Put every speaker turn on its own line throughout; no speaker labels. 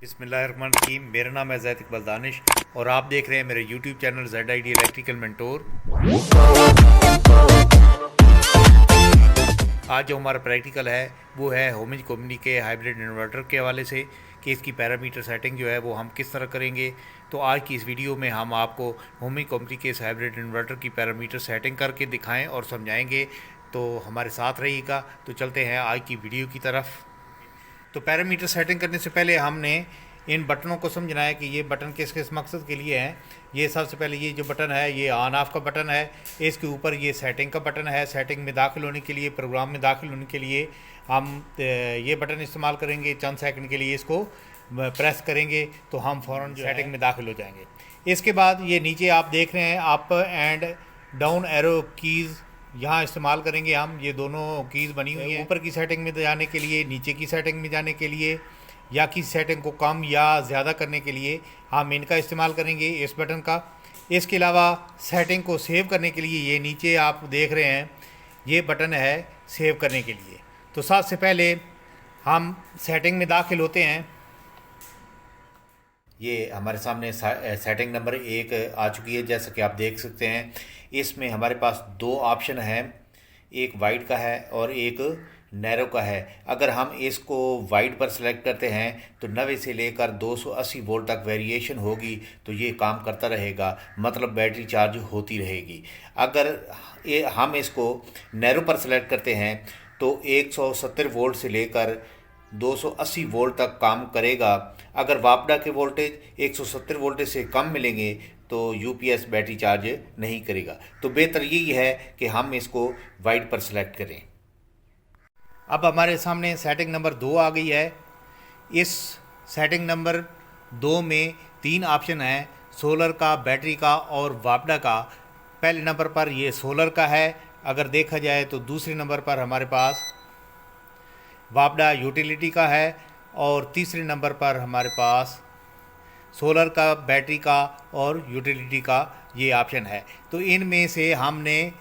बिस्मिल्लाहिर्रहमानिर्रहीम। मेरा नाम है ज़ैद इकबाल दानिश और आप देख रहे हैं मेरे YouTube channel ZID electrical mentor. आज जो हमारा प्रैक्टिकल है वो है होमिज कंपनी के हाइब्रिड इन्वर्टर के हवाले से कि इसकी पैरामीटर सेटिंग जो है वो हम किस तरह करेंगे। तो आज की इस वीडियो में हम आपको होमिज कंपनी के इस हाइब्रिड इन्वर्टर की पैरामीटर सेटिंग करके दिखाएं और समझाएंगे। तो हमारे साथ रहिएगा। तो चलते हैं आज की वीडियो की तरफ। तो पैरामीटर सेटिंग करने से पहले हमने इन बटनों को समझना है कि ये बटन किस किस मकसद के लिए हैं। ये सबसे पहले ये जो बटन है ये ऑन ऑफ का बटन है। इसके ऊपर ये सेटिंग का बटन है। सेटिंग में दाखिल होने के लिए, प्रोग्राम में दाखिल होने के लिए हम ये बटन इस्तेमाल करेंगे। चंद सेकंड के लिए इसको प्रेस करेंगे तो हम फ़ौरन सेटिंग में दाखिल हो जाएंगे। इसके बाद ये नीचे आप देख रहे हैं up and down arrow keys यहाँ इस्तेमाल करेंगे हम। ये दोनों कीज़ बनी हुई हैं। ऊपर की सेटिंग में जाने के लिए, नीचे की सेटिंग में जाने के लिए या किसी सेटिंग को कम या ज़्यादा करने के लिए हम इनका इस्तेमाल करेंगे, इस बटन का। इसके अलावा सेटिंग को सेव करने के लिए ये नीचे आप देख रहे हैं ये बटन है सेव करने के लिए। तो सबसे पहले हम सेटिंग में दाखिल होते हैं। ये हमारे सामने सेटिंग नंबर 1 आ चुकी है, जैसा कि आप देख सकते हैं। इसमें हमारे पास दो ऑप्शन हैं, एक वाइड का है और एक नैरो का है। अगर हम इसको वाइड पर सेलेक्ट करते हैं तो 90 से लेकर 280 वोल्ट तक वेरिएशन होगी, तो ये काम करता रहेगा, मतलब बैटरी चार्ज होती रहेगी। अगर हम इसको नैरो पर सेलेक्ट करते हैं तो 170 वोल्ट से लेकर 280 वोल्ट तक काम करेगा। अगर वापडा के वोल्टेज 170 वोल्टेज से कम मिलेंगे तो यूपीएस बैटरी चार्ज नहीं करेगा। तो बेहतर यही है कि हम इसको वाइड पर सेलेक्ट करें। अब हमारे सामने सेटिंग नंबर 2 आ गई है। इस सेटिंग नंबर 2 में 3 ऑप्शन हैं, सोलर का, बैटरी का और वापडा का। पहले नंबर पर ये सोलर का है अगर देखा जाए, तो दूसरे नंबर पर हमारे पास वापडा यूटिलिटी का है और तीसरे नंबर पर हमारे पास सोलर का, बैटरी का और यूटिलिटी का ये ऑप्शन है। तो इनमें से हमने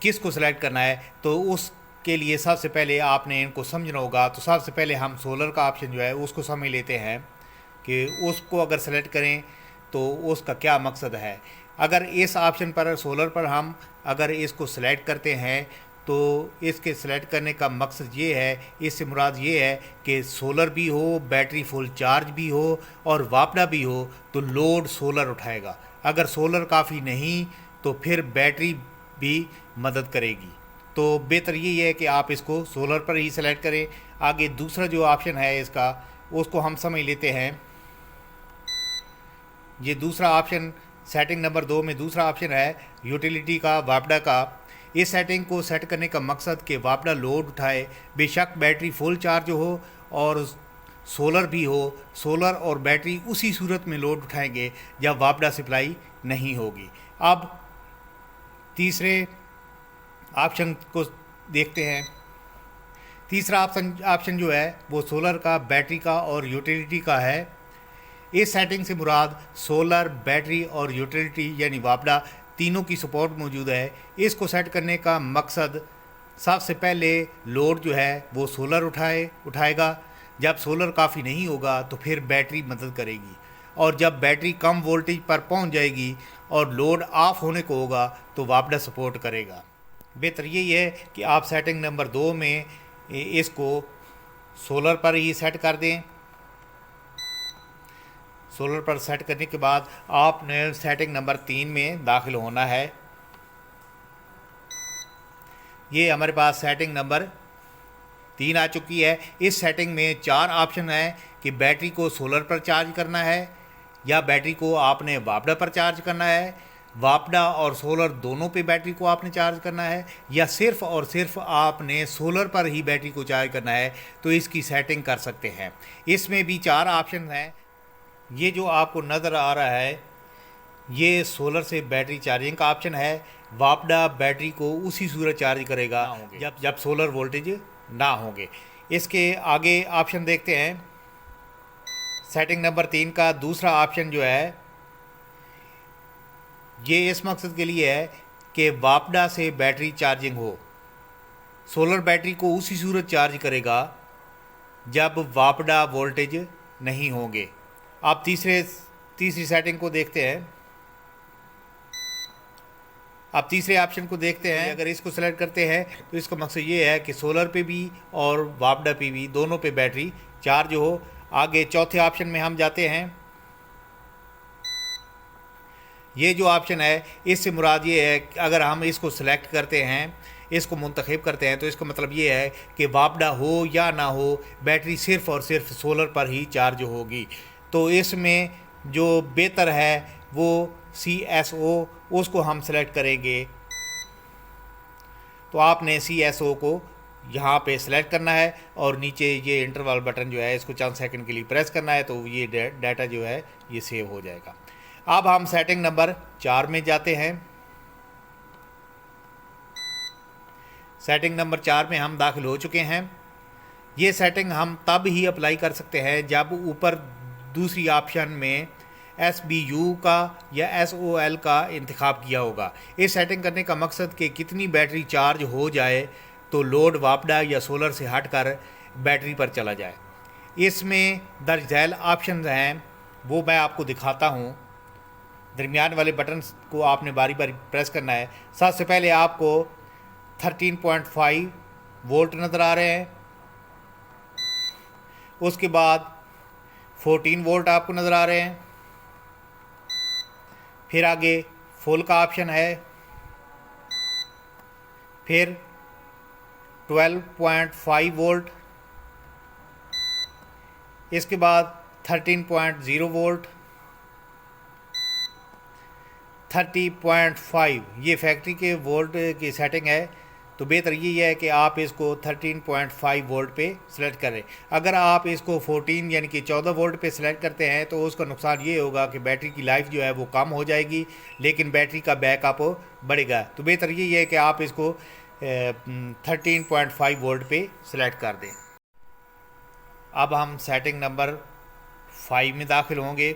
किस को सिलेक्ट करना है, तो उसके लिए सबसे पहले आपने इनको समझना होगा। तो सबसे पहले हम सोलर का ऑप्शन जो है उसको समझ लेते हैं कि उसको अगर सेलेक्ट करें तो उसका क्या मकसद है। अगर इस ऑप्शन पर, सोलर पर हम अगर इसको सेलेक्ट करते हैं तो इसके सेलेक्ट करने का मकसद ये है, इससे मुराद ये है कि सोलर भी हो, बैटरी फुल चार्ज भी हो और वापडा भी हो, तो लोड सोलर उठाएगा। अगर सोलर काफ़ी नहीं तो फिर बैटरी भी मदद करेगी। तो बेहतर यही है कि आप इसको सोलर पर ही सेलेक्ट करें। आगे दूसरा जो ऑप्शन है इसका, उसको हम समझ लेते हैं। ये दूसरा ऑप्शन सेटिंग नंबर 2 में दूसरा ऑप्शन है यूटिलिटी का, वापडा का। इस सेटिंग को सेट करने का मकसद कि वापडा लोड उठाए, बेशक बैटरी फुल चार्ज हो और सोलर भी हो। सोलर और बैटरी उसी सूरत में लोड उठाएंगे जब वापडा सप्लाई नहीं होगी। अब तीसरे ऑप्शन को देखते हैं। तीसरा ऑप्शन जो है वो सोलर का, बैटरी का और यूटिलिटी का है। इस सेटिंग से मुराद सोलर, बैटरी और यूटिलिटी यानी वापडा तीनों की सपोर्ट मौजूद है। इसको सेट करने का मकसद सबसे पहले लोड जो है वो सोलर उठाएगा। जब सोलर काफ़ी नहीं होगा तो फिर बैटरी मदद करेगी, और जब बैटरी कम वोल्टेज पर पहुंच जाएगी और लोड ऑफ होने को होगा तो वापडा सपोर्ट करेगा। बेहतर यही है कि आप सेटिंग नंबर 2 में इसको सोलर पर ही सेट कर दें। सोलर पर सेट करने के बाद आपने सेटिंग नंबर 3 में दाखिल होना है। ये हमारे पास सेटिंग नंबर 3 आ चुकी है। इस सेटिंग में 4 ऑप्शन हैं कि बैटरी को सोलर पर चार्ज करना है, या बैटरी को आपने वापडा पर चार्ज करना है, वापडा और सोलर दोनों पे बैटरी को आपने चार्ज करना है, या सिर्फ़ और सिर्फ आपने सोलर पर ही बैटरी को चार्ज करना है। तो इसकी सेटिंग कर सकते हैं। इसमें भी 4 ऑप्शन हैं। ये जो आपको नज़र आ रहा है ये सोलर से बैटरी चार्जिंग का ऑप्शन है। वापडा बैटरी को उसी सूरत चार्ज करेगा जब सोलर वोल्टेज ना होंगे। इसके आगे ऑप्शन देखते हैं। सेटिंग नंबर 3 का दूसरा ऑप्शन जो है ये इस मकसद के लिए है कि वापडा से बैटरी चार्जिंग हो। सोलर बैटरी को उसी सूरत चार्ज करेगा जब वापडा वोल्टेज नहीं होंगे। आप तीसरी सेटिंग को देखते हैं। आप तीसरे ऑप्शन को देखते हैं। अगर इसको सेलेक्ट करते हैं तो इसका मकसद ये है कि सोलर पे भी और वापडा पे भी दोनों पे बैटरी चार्ज हो। आगे चौथे ऑप्शन में हम जाते हैं। ये जो ऑप्शन है इससे मुराद ये है कि अगर हम इसको सेलेक्ट करते हैं, इसको मुंतखब करते हैं, तो इसका मतलब ये है कि वापडा हो या ना हो, बैटरी सिर्फ़ और सिर्फ सोलर पर ही चार्ज होगी। तो इसमें जो बेहतर है वो CSO, उसको हम सेलेक्ट करेंगे। तो आपने CSO को यहाँ पे सेलेक्ट करना है और नीचे ये इंटरवल बटन जो है इसको चंद सेकंड के लिए प्रेस करना है, तो ये डाटा जो है ये सेव हो जाएगा। अब हम सेटिंग नंबर 4 में जाते हैं। सेटिंग नंबर 4 में हम दाखिल हो चुके हैं। ये सेटिंग हम तब ही अप्लाई कर सकते हैं जब ऊपर दूसरी ऑप्शन में SBU का या SOL का इंतखाब किया होगा। इस सेटिंग करने का मकसद कि कितनी बैटरी चार्ज हो जाए तो लोड वापडा या सोलर से हटकर बैटरी पर चला जाए। इसमें दर्ज झैल ऑप्शन हैं, वो मैं आपको दिखाता हूँ। दरमियान वाले बटन को आपने बारी बारी प्रेस करना है। सबसे पहले आपको 13.5 वोल्ट नज़र आ रहे हैं, उसके बाद 14 वोल्ट आपको नज़र आ रहे हैं, फिर आगे फुल का ऑप्शन है, फिर 12.5 वोल्ट, इसके बाद 13.0 वोल्ट, 30.5। ये फैक्ट्री के वोल्ट की सेटिंग है, तो बेहतर ये है कि आप इसको 13.5 वोल्ट पे सिलेक्ट करें। अगर आप इसको 14 यानी कि 14 वोल्ट पे सिलेक्ट करते हैं तो उसका नुकसान ये होगा कि बैटरी की लाइफ जो है वो कम हो जाएगी, लेकिन बैटरी का बैकअप बढ़ेगा। तो बेहतर ये है कि आप इसको 13.5 वोल्ट पे सिलेक्ट कर दें। अब हम सेटिंग नंबर 5 में दाखिल होंगे।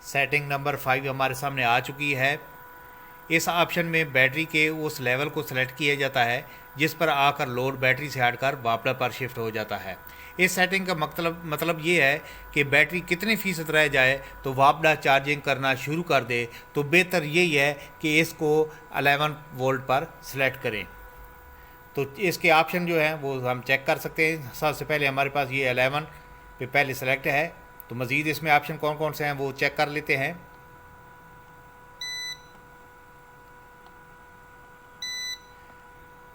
सेटिंग नंबर 5 हमारे सामने आ चुकी है। इस ऑप्शन में बैटरी के उस लेवल को सिलेक्ट किया जाता है जिस पर आकर लोड बैटरी से हटकर वापडा पर शिफ्ट हो जाता है। इस सेटिंग का मतलब ये है कि बैटरी कितने फ़ीसद रह जाए तो वापडा चार्जिंग करना शुरू कर दे। तो बेहतर यही है कि इसको 11 वोल्ट पर सिलेक्ट करें। तो इसके ऑप्शन जो हैं वो हम चेक कर सकते हैं। सबसे पहले हमारे पास ये 11 पे पहले सेलेक्ट है, तो मज़ीद इसमें ऑप्शन कौन कौन से हैं वो चेक कर लेते हैं।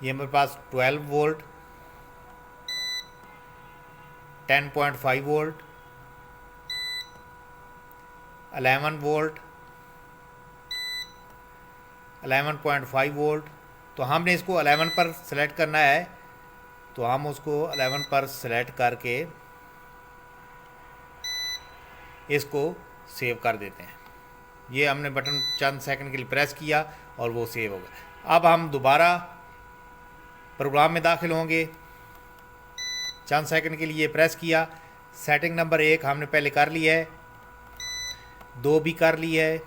ये मेरे पास 12 वोल्ट, 10.5 वोल्ट, 11 वोल्ट, 11.5 वोल्ट। तो हमने इसको 11 पर सेलेक्ट करना है, तो हम उसको 11 पर सेलेक्ट करके इसको सेव कर देते हैं। ये हमने बटन चंद सेकंड के लिए प्रेस किया और वो सेव हो गया। अब हम दोबारा प्रोग्राम में दाखिल होंगे। चंद सेकंड के लिए प्रेस किया। सेटिंग नंबर 1 हमने पहले कर ली है, 2 भी कर ली है,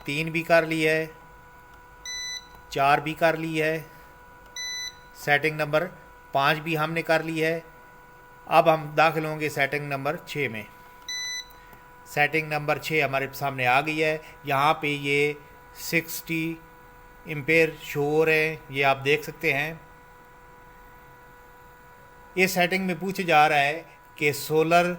3 भी कर ली है, 4 भी कर ली है, सेटिंग नंबर 5 भी हमने कर ली है। अब हम दाखिल होंगे सेटिंग नंबर 6 में। सेटिंग नंबर 6 हमारे सामने आ गई है। यहाँ पे ये 60 एम्पेयर शो हो रहे हैं, ये आप देख सकते हैं। इस सेटिंग में पूछा जा रहा है कि सोलर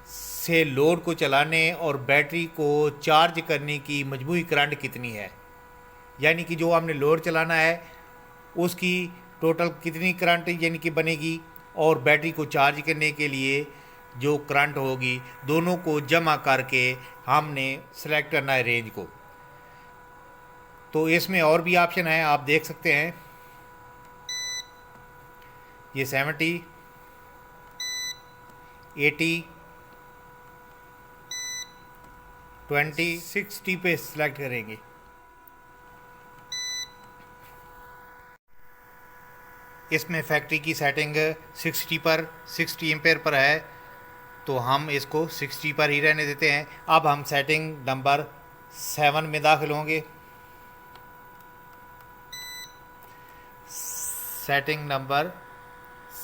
से लोड को चलाने और बैटरी को चार्ज करने की मजमूई करंट कितनी है, यानी कि जो हमने लोड चलाना है उसकी टोटल कितनी करंट यानी कि बनेगी, और बैटरी को चार्ज करने के लिए जो करंट होगी, दोनों को जमा करके हमने सेलेक्ट करना है रेंज को। तो इसमें और भी ऑप्शन है, आप देख सकते हैं। ये 70, 80, 20, 60 पे सिलेक्ट करेंगे। इसमें फैक्ट्री की सेटिंग 60 एम्पेयर पर है, तो हम इसको 60 पर ही रहने देते हैं। अब हम सेटिंग नंबर 7 में दाखिल होंगे। सेटिंग नंबर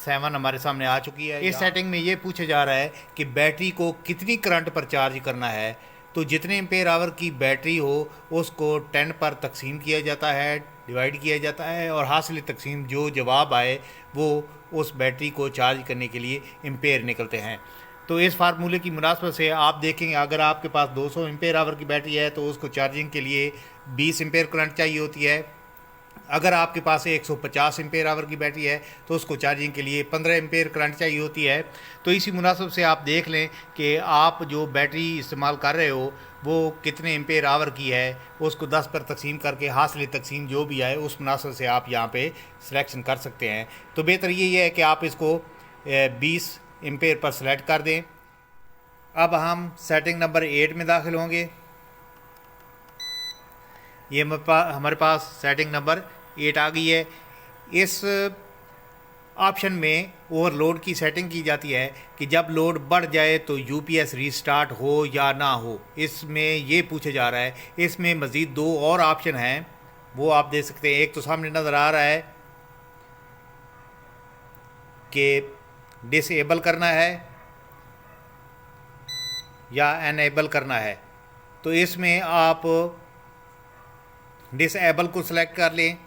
7 हमारे सामने आ चुकी है। इस सेटिंग में ये पूछा जा रहा है कि बैटरी को कितनी करंट पर चार्ज करना है। तो जितने एम्पेयर आवर की बैटरी हो उसको 10 पर तकसीम किया जाता है, डिवाइड किया जाता है, और हासिल तकसीम जो जवाब आए वो उस बैटरी को चार्ज करने के लिए एम्पेयर निकलते हैं। तो इस फार्मूले की मुनासबत से आप देखेंगे, अगर आपके पास 200 एम्पेयर आवर की बैटरी है तो उसको चार्जिंग के लिए 20 एम्पेयर करंट चाहिए होती है। अगर आपके पास 150 एम्पेयर आवर की बैटरी है तो उसको चार्जिंग के लिए 15 एम्पेयर करंट चाहिए होती है। तो इसी मुनासब से आप देख लें कि आप जो बैटरी इस्तेमाल कर रहे हो वो कितने एम्पेयर आवर की है, उसको 10 पर तकसीम करके हासिल तकसीम जो भी आए उस मुनासब से आप यहाँ पे सिलेक्शन कर सकते हैं। तो बेहतर ये है कि आप इसको 20 एम्पेयर पर सेलेक्ट कर दें। अब हम सेटिंग नंबर 8 में दाखिल होंगे। ये हमारे पास सेटिंग नंबर 8 आ गई है। इस ऑप्शन में ओवरलोड की सेटिंग की जाती है कि जब लोड बढ़ जाए तो यूपीएस रीस्टार्ट हो या ना हो, इसमें ये पूछा जा रहा है। इसमें मज़ीद 2 और ऑप्शन हैं, वो आप देख सकते हैं। एक तो सामने नज़र आ रहा है कि डिसेबल करना है या एनेबल करना है। तो इसमें आप डिसेबल को सिलेक्ट कर लें।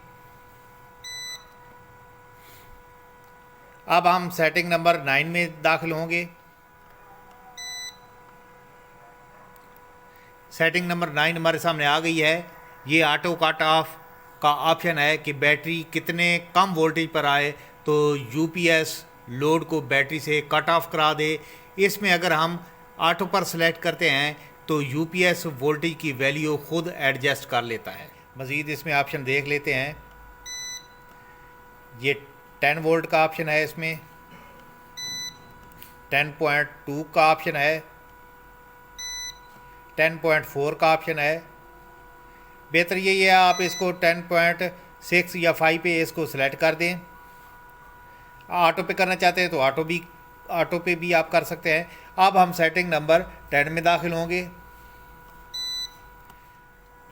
अब हम सेटिंग नंबर 9 में दाखिल होंगे। सेटिंग नंबर 9 हमारे सामने आ गई है। ये ऑटो कट ऑफ का ऑप्शन है कि बैटरी कितने कम वोल्टेज पर आए तो यूपीएस लोड को बैटरी से कट ऑफ करा दे। इसमें अगर हम ऑटो पर सेलेक्ट करते हैं तो यूपीएस वोल्टेज की वैल्यू खुद एडजस्ट कर लेता है। मज़ीद इसमें ऑप्शन देख लेते हैं। ये 10 वोल्ट का ऑप्शन है, इसमें 10.2 का ऑप्शन है, 10.4 का ऑप्शन है। बेहतर यही है आप इसको 10.6 या 5 पे इसको सेलेक्ट कर दें। ऑटो पे करना चाहते हैं तो ऑटो पे भी आप कर सकते हैं। अब हम सेटिंग नंबर 10 में दाखिल होंगे।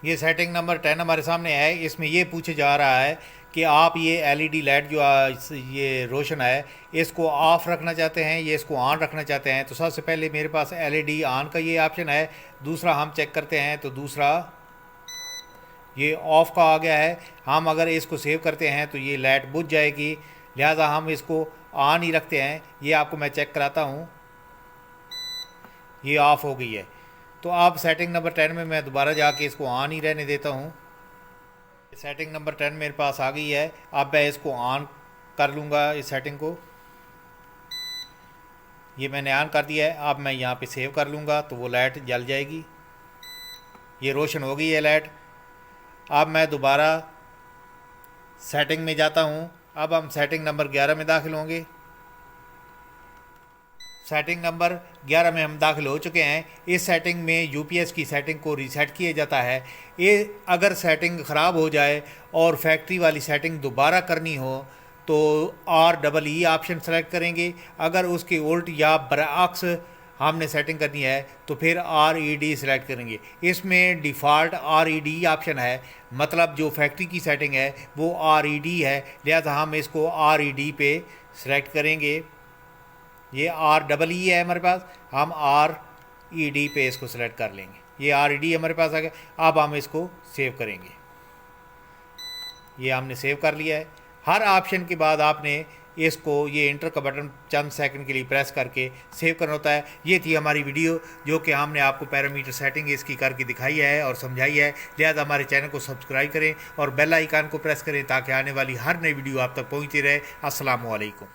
ये सेटिंग नंबर 10 हमारे सामने है। इसमें ये पूछे जा रहा है कि आप ये एलईडी लाइट जो ये रोशन है इसको ऑफ़ रखना चाहते हैं, ये इसको ऑन रखना चाहते हैं। तो सबसे पहले मेरे पास एलईडी ऑन का ये ऑप्शन है। दूसरा हम चेक करते हैं तो दूसरा ये ऑफ़ का आ गया है। हम अगर इसको सेव करते हैं तो ये लाइट बुझ जाएगी, लिहाजा हम इसको ऑन ही रखते हैं। ये आपको मैं चेक कराता हूँ, ये ऑफ़ हो गई है। तो अब सेटिंग नंबर 10 में मैं दोबारा जाके इसको ऑन ही रहने देता हूँ। सेटिंग नंबर 10 मेरे पास आ गई है। अब मैं इसको ऑन कर लूँगा, इस सेटिंग को ये मैंने ऑन कर दिया है। अब मैं यहाँ पे सेव कर लूँगा तो वो लाइट जल जाएगी, ये रोशन हो गई है लाइट। अब मैं दोबारा सेटिंग में जाता हूँ। अब हम सेटिंग नंबर 11 में दाखिल होंगे। सेटिंग नंबर 11 में हम दाखिल हो चुके हैं। इस सेटिंग में यूपीएस की सेटिंग को रीसेट किया जाता है। ये अगर सेटिंग ख़राब हो जाए और फैक्ट्री वाली सेटिंग दोबारा करनी हो तो REE ऑप्शन सेलेक्ट करेंगे। अगर उसके उल्ट या बरअक्स हमने सेटिंग करनी है तो फिर RED सेलेक्ट करेंगे। इसमें डिफ़ॉल्ट RED ऑप्शन है, मतलब जो फैक्ट्री की सेटिंग है वो RED है, लिहाजा हम इसको RED पे सेलेक्ट करेंगे। ये REE है हमारे पास, हम RED पे इसको सेलेक्ट कर लेंगे। ये RED हमारे पास आ गया। अब हम इसको सेव करेंगे। ये हमने सेव कर लिया है। हर ऑप्शन के बाद आपने इसको ये इंटर का बटन चंद सेकंड के लिए प्रेस करके सेव करना होता है। ये थी हमारी वीडियो जो कि हमने आपको पैरामीटर सेटिंग इसकी करके दिखाई है और समझाई है। लिहाजा हमारे चैनल को सब्सक्राइब करें और बेल आइकन को प्रेस करें ताकि आने वाली हर नई वीडियो आप तक पहुँचती रहे। अस्सलाम वालेकुम।